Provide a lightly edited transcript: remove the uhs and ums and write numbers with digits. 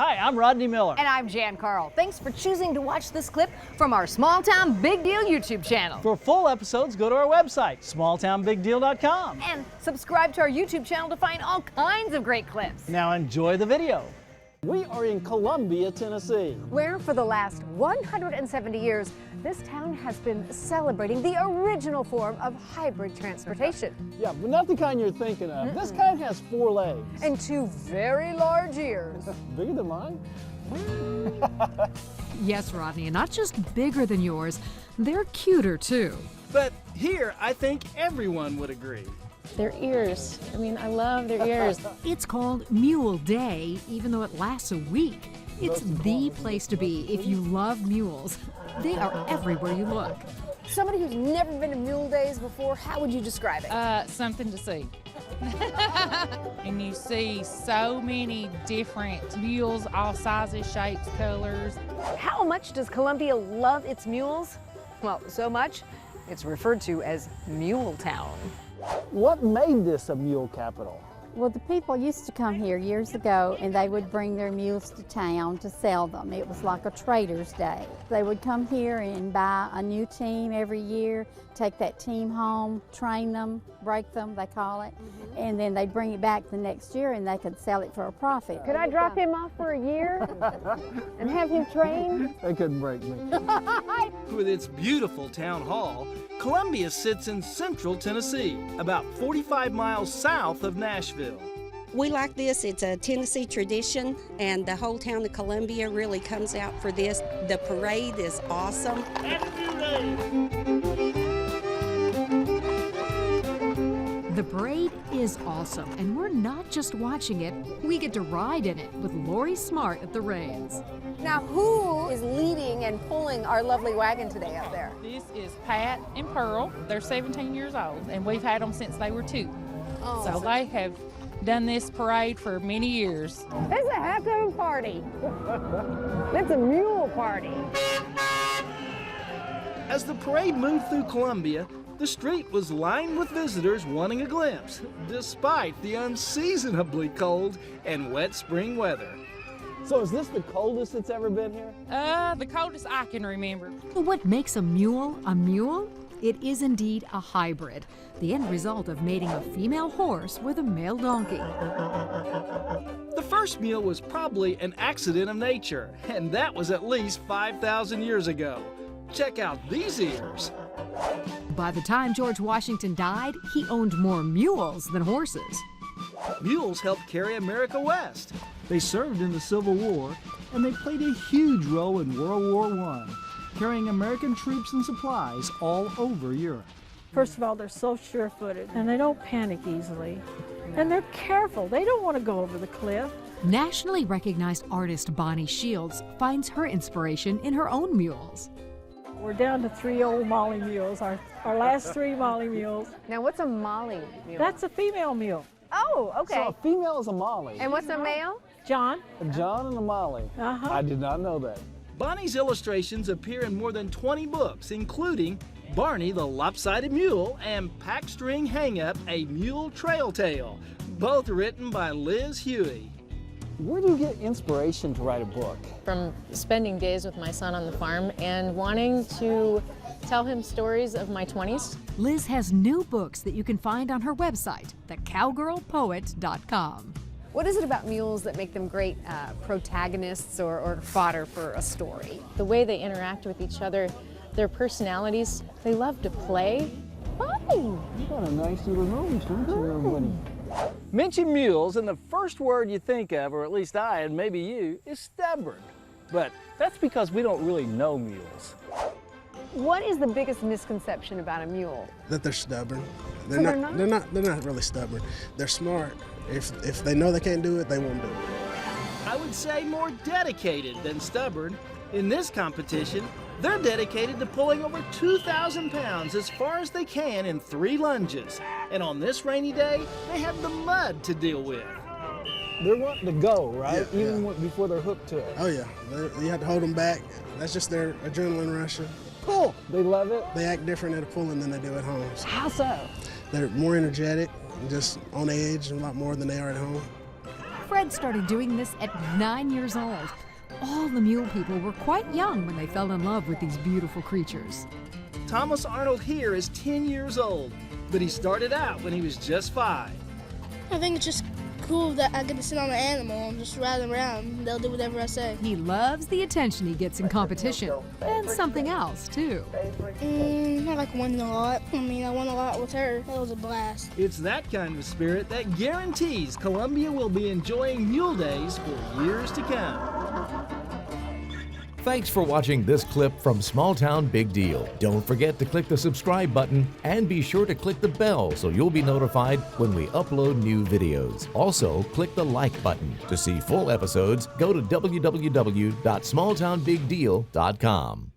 Hi, I'm Rodney Miller. And I'm Jan Carl. Thanks for choosing to watch this clip from our Small Town Big Deal YouTube channel. For full episodes, go to our website, smalltownbigdeal.com. And subscribe to our YouTube channel to find all kinds of great clips. Now enjoy the video. We are in Columbia, Tennessee, where for the last 170 years, this town has been celebrating the original form of hybrid transportation. Yeah, but not the kind you're thinking of. This kind has 4 legs. And 2 very large ears. Bigger than mine? Yes, Rodney, and not just bigger than yours, they're cuter too. But here, I think everyone would agree. Their ears. I mean, I love their ears. It's called Mule Day, even though it lasts a week. It's the place to be if you love mules. They are everywhere you look. Somebody who's never been to Mule Days before, how would you describe it? Something to see. And you see so many different mules, all sizes, shapes, colors. How much does Columbia love its mules? Well, so much, it's referred to as Mule Town. What made this a mule capital? Well, the people used to come here years ago and they would bring their mules to town to sell them. It was like a trader's day. They would come here and buy a new team every year, take that team home, train them, break them, they call it, and then they'd bring it back the next year and they could sell it for a profit. Could I drop him off for a year and have him trained? They couldn't break me. With its beautiful town hall, Columbia sits in central Tennessee, about 45 miles south of Nashville. We like this. It's a Tennessee tradition, and the whole town of Columbia really comes out for this. The parade is awesome. The parade is awesome, and we're not just watching it, we get to ride in it with Lori Smart at the reins. Now, who is leading and pulling our lovely wagon today up there? This is Pat and Pearl. They're 17 years old, and we've had them since they were 2. Oh. So they have done this parade for many years. It's a heck of a party. It's a mule party. As the parade moved through Columbia, the street was lined with visitors wanting a glimpse, despite the unseasonably cold and wet spring weather. So is this the coldest it's ever been here? The coldest I can remember. What makes a mule a mule? It is indeed a hybrid, the end result of mating a female horse with a male donkey. The first mule was probably an accident of nature, and that was at least 5,000 years ago. Check out these ears. By the time George Washington died, he owned more mules than horses. Mules helped carry America west. They served in the Civil War, and they played a huge role in World War I, carrying American troops and supplies all over Europe. First of all, they're so sure-footed, and they don't panic easily. And they're careful. They don't want to go over the cliff. Nationally recognized artist Bonnie Shields finds her inspiration in her own mules. We're down to 3 old Molly mules, our last 3 Molly mules. Now, what's a Molly mule? That's a female mule. Oh, okay. So a female is a Molly. And what's a male? John. A John and a Molly. I did not know that. Bonnie's illustrations appear in more than 20 books, including Barney the Lopsided Mule and Pack String Hang Up, a Mule Trail Tale, both written by Liz Huey. Where do you get inspiration to write a book? From spending days with my son on the farm and wanting to tell him stories of my 20s. Liz has new books that you can find on her website, thecowgirlpoet.com. What is it about mules that make them great protagonists or fodder for a story? The way they interact with each other, their personalities, they love to play. Oh! You got a nice little nose, don't you, everybody? Mention mules, and the first word you think of, or at least I and maybe you, is stubborn. But that's because we don't really know mules. What is the biggest misconception about a mule? That they're stubborn. They're not? They're not really stubborn. They're smart. If they know they can't do it, they won't do it. I would say more dedicated than stubborn. In this competition, they're dedicated to pulling over 2,000 pounds as far as they can in 3 lunges. And on this rainy day, they have the mud to deal with. They're wanting to go, right? Yeah, Even before they're hooked to it. Oh yeah, you have to hold them back. That's just their adrenaline rush. Cool. They love it. They act different at a pulling than they do at home. How so? They're more energetic, just on edge a lot more than they are at home. Fred started doing this at 9 years old. All the mule people were quite young when they fell in love with these beautiful creatures. Thomas Arnold here is 10 years old, but he started out when he was just 5. I think it's just cool that I get to sit on an animal and just ride them around. They'll do whatever I say. He loves the attention he gets in competition, and something else, too. I like winning a lot. I won a lot with her. That was a blast. It's that kind of spirit that guarantees Columbia will be enjoying Mule Days for years to come. Thanks for watching this clip from Small Town Big Deal. Don't forget to click the subscribe button and be sure to click the bell so you'll be notified when we upload new videos. Also, click the like button. To see full episodes, go to www.smalltownbigdeal.com.